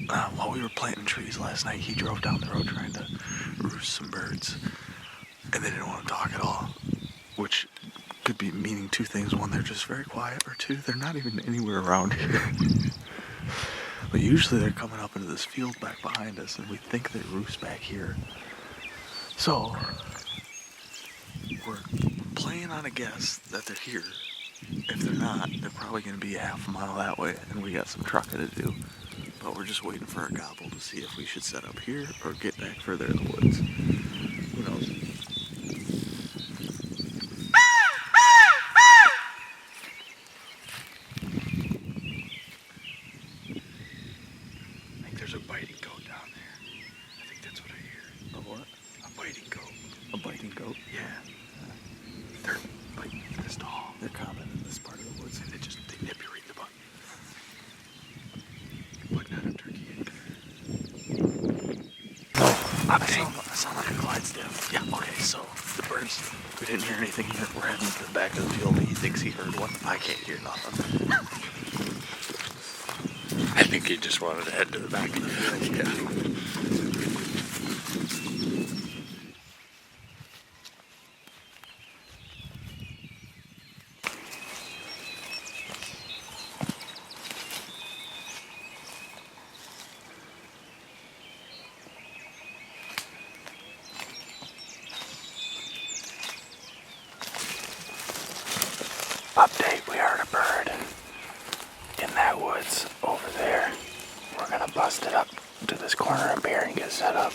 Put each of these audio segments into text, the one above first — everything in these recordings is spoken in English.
while we were planting trees last night, he drove down the road trying to roost some birds, and they didn't want to talk at all, which could be meaning two things. One, they're just very quiet, or two, they're not even anywhere around here. But usually they're coming up into this field back behind us, and we think they roost back here. So, we're playing on a guess that they're here. If they're not, they're probably going to be a half a mile that way, and we got some trucking to do. But we're just waiting for a gobble to see if we should set up here or get back further in the woods. Who knows? I think there's a biting goat down there. I think that's what I hear. A what? A biting goat. A biting goat? Yeah. They're like this tall. They're common in this part of the woods, and they nip you right in the butt. But not a turkey egg. I sound like a Clydesdale. Yeah, okay, so the birds, we didn't hear anything here. We're heading to the back of the field, but he thinks he heard one. I can't hear nothing. I think he just wanted to head to the back of the field. Yeah. Update, we heard a bird in that woods over there. We're gonna bust it up to this corner up here and get set up.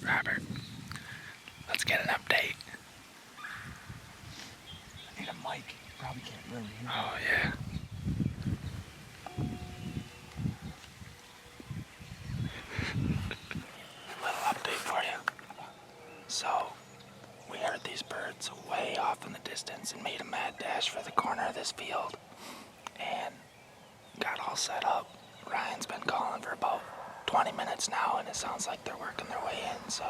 Robert, let's get an update. I need a mic. You probably can't really hear me. Oh, yeah. Little update for you. So, we heard these birds way off in the distance and made a mad dash for the corner of this field. And got all set up. Ryan's been calling for about 20 minutes now, and it sounds like they're working their way in, so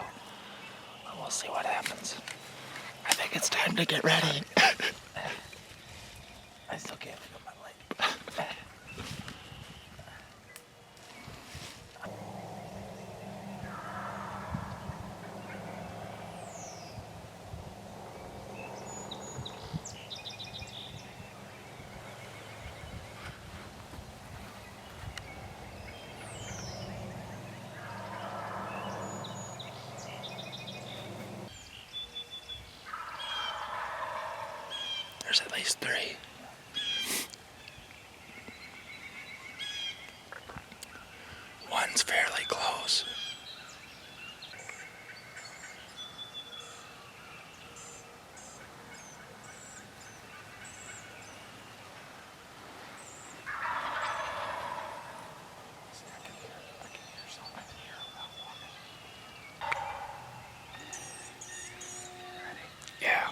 we'll see what happens. I think it's time to get ready. I still can't feel my leg. There's at least 3. One's fairly close. Yeah.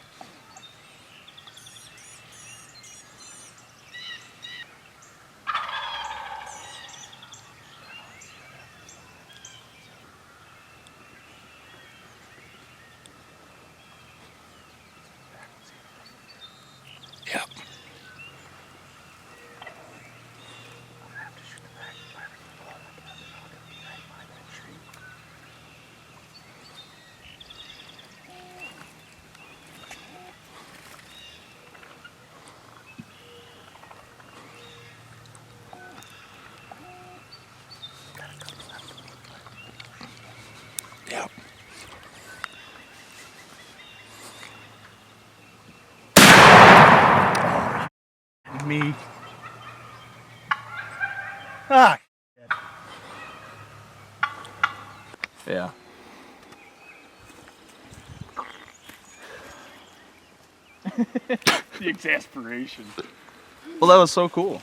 me. Ah. Yeah. The exasperation. Well, that was so cool.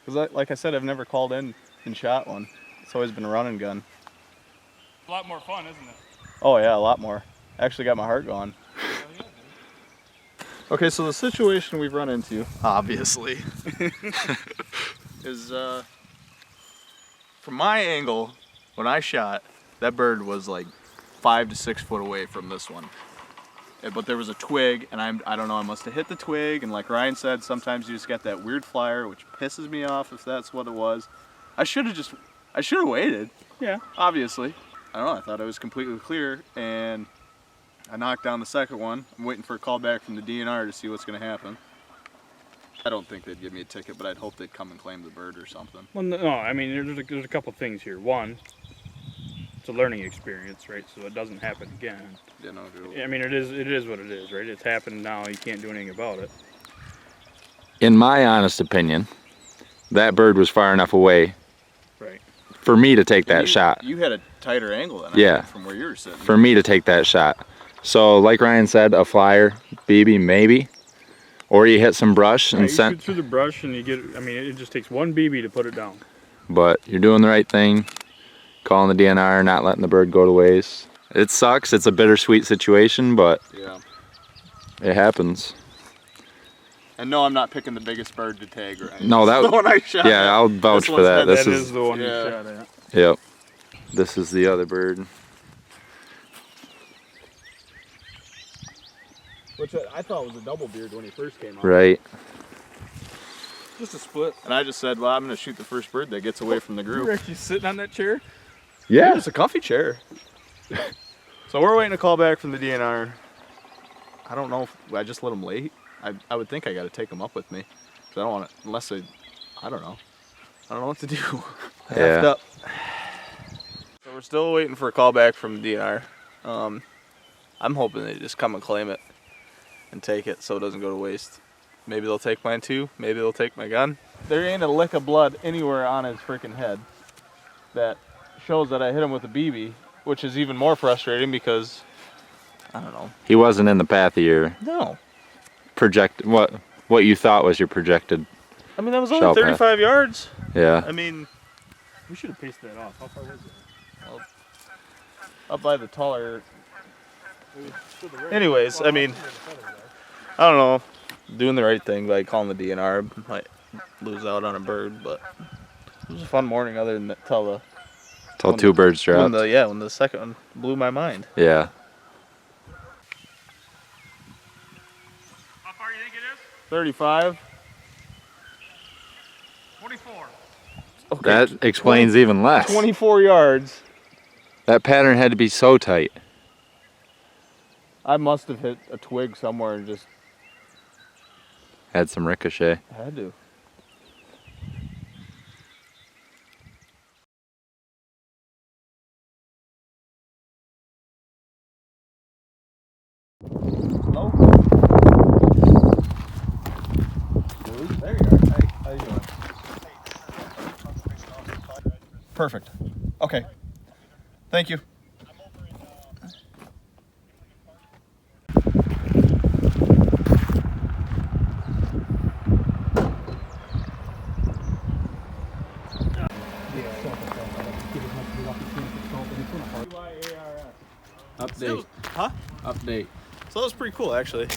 Because, like I said, I've never called in and shot one. It's always been a run and gun. A lot more fun, isn't it? Oh yeah, a lot more. Actually got my heart going. Okay, so the situation we've run into, obviously, is from my angle, when I shot, that bird was like 5 to 6 foot away from this one. But there was a twig, and I don't know, I must have hit the twig, and like Ryan said, sometimes you just get that weird flyer, which pisses me off if that's what it was. I should have waited. Yeah. Obviously. I don't know, I thought I was completely clear, and I knocked down the second one. I'm waiting for a call back from the DNR to see what's going to happen. I don't think they'd give me a ticket, but I'd hope they'd come and claim the bird or something. Well, no, I mean, there's a couple things here. One, it's a learning experience, right? So it doesn't happen again. Yeah, no, I mean, it is what it is, right? It's happened now. You can't do anything about it. In my honest opinion, that bird was far enough away Right. for me to take that shot. You had a tighter angle than I Yeah. did from where you were sitting. For me to take that shot. So, like Ryan said, a flyer, BB maybe, or you hit some brush and You sent. shoot through the brush and you get. I mean, it just takes one BB to put it down. But you're doing the right thing, calling the DNR, not letting the bird go to waste. It sucks. It's a bittersweet situation, but Yeah. it happens. And no, I'm not picking the biggest bird to tag, right? No, that the one I shot. yeah, I'll vouch for that. This That is is the one yeah. you shot at. yep. This is the other bird. Which I thought was a double beard when he first came out. Right. Just a split. And I just said, well, I'm going to shoot the first bird that gets away from the You were group. actually sitting on that chair? Yeah. It's a comfy chair. So we're waiting a call back from the DNR. I don't know if I just let them late. I would think I got to take them up with me. 'Cause I don't want to, unless I don't know. I don't know what to do. I Yeah. effed up. So we're still waiting for a call back from the DNR. I'm hoping they just come and claim it and take it so it doesn't go to waste. Maybe they'll take mine too. Maybe they'll take my gun. There ain't a lick of blood anywhere on his freaking head that shows that I hit him with a BB, which is even more frustrating because, I don't know. He wasn't in the path of your No. what you thought was your projected. I mean, that was Shell only path. 35 yards. Yeah. I mean, We should have paced that off. How far was it? up by the taller. Anyways, I mean, I don't know. Doing the right thing by calling the DNR. Might lose out on a bird, but it was a fun morning other than that, till Till two birds dropped. when the second one blew my mind. Yeah. How far do you think it is? 35. 24. Okay. That explains even less. 24 yards. That pattern had to be so tight. I must have hit a twig somewhere and just Had some ricochet. had to. Hello? There you are. Hey, how you doing? Perfect. Okay. Thank you. Update. Huh? Update. So that was pretty cool, actually.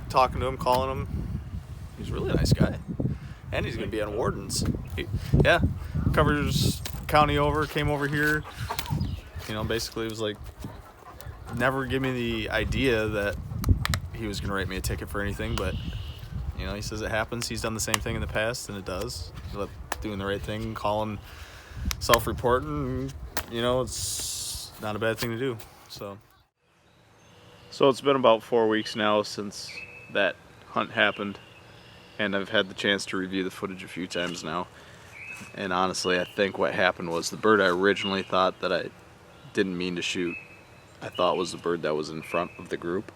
Talking to him, calling him. He's a really nice guy. And he's going to be on Wardins. Yeah. Covers county over, came over here. You know, basically was like, never give me the idea that he was going to write me a ticket for anything, but, you know, he says it happens. He's done the same thing in the past, and it does. But doing the right thing, calling, self-reporting, you know, it's not a bad thing to do. So it's been about 4 weeks now since that hunt happened, and I've had the chance to review the footage a few times now. And honestly, I think what happened was the bird I originally thought that I didn't mean to shoot, I thought was the bird that was in front of the group.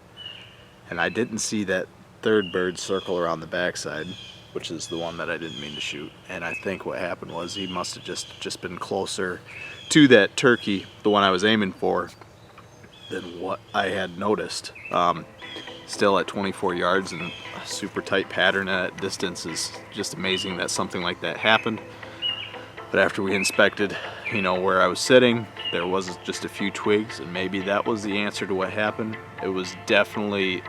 And I didn't see that third bird circle around the backside, which is the one that I didn't mean to shoot. And I think what happened was he must have just been closer to that turkey, the one I was aiming for, than what I had noticed. Still at 24 yards and a super tight pattern at that distance is just amazing that something like that happened. But after we inspected, you know, where I was sitting, there was just a few twigs, and maybe that was the answer to what happened. It was definitely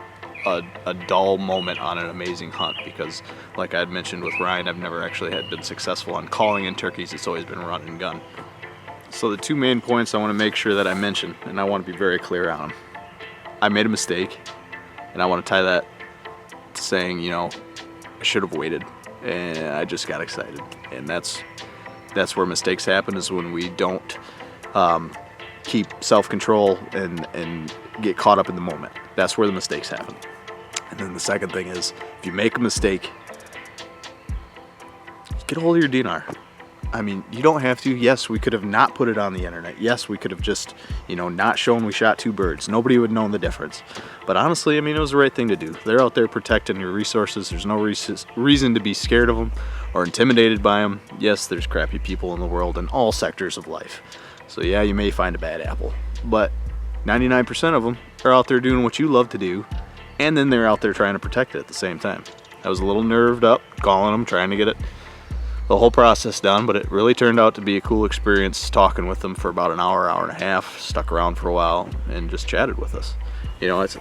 a dull moment on an amazing hunt, because like I had mentioned with Ryan, I've never actually been successful on calling in turkeys. It's always been run and gun. So the two main points I want to make sure that I mention, and I want to be very clear on them. I made a mistake, and I want to tie that to saying, you know, I should have waited, and I just got excited. And that's where mistakes happen, is when we don't keep self-control and get caught up in the moment. That's where the mistakes happen. And then the second thing is, if you make a mistake, get a hold of your DNR. I mean, you don't have to. Yes, we could have not put it on the internet. Yes, we could have just, you know, not shown we shot 2 birds. Nobody would know the difference. But honestly, I mean, it was the right thing to do. They're out there protecting your resources. There's no reason to be scared of them or intimidated by them. Yes, there's crappy people in the world in all sectors of life. So yeah, you may find a bad apple, but 99% of them are out there doing what you love to do, and then they're out there trying to protect it at the same time. I was a little nerved up calling them, trying to get the whole process done, but it really turned out to be a cool experience talking with them for about an hour, hour and a half, stuck around for a while and just chatted with us. You know, it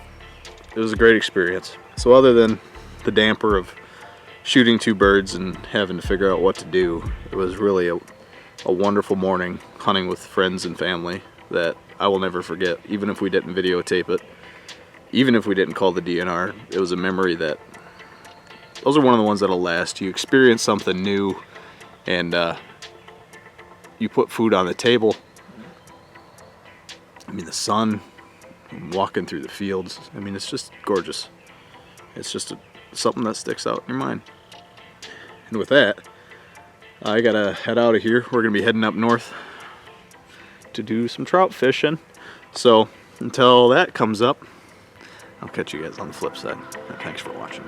was a great experience. So other than the damper of shooting 2 birds and having to figure out what to do, it was really a wonderful morning hunting with friends and family that I will never forget. Even if we didn't videotape it, even if we didn't call the DNR, it was a memory that, those are one of the ones that'll last. You experience something new, and you put food on the table. I mean, the sun, walking through the fields, I mean, it's just gorgeous. It's just something that sticks out in your mind. And with that, I gotta head out of here. We're gonna be heading up north to do some trout fishing. So until that comes up, I'll catch you guys on the flip side. Thanks for watching.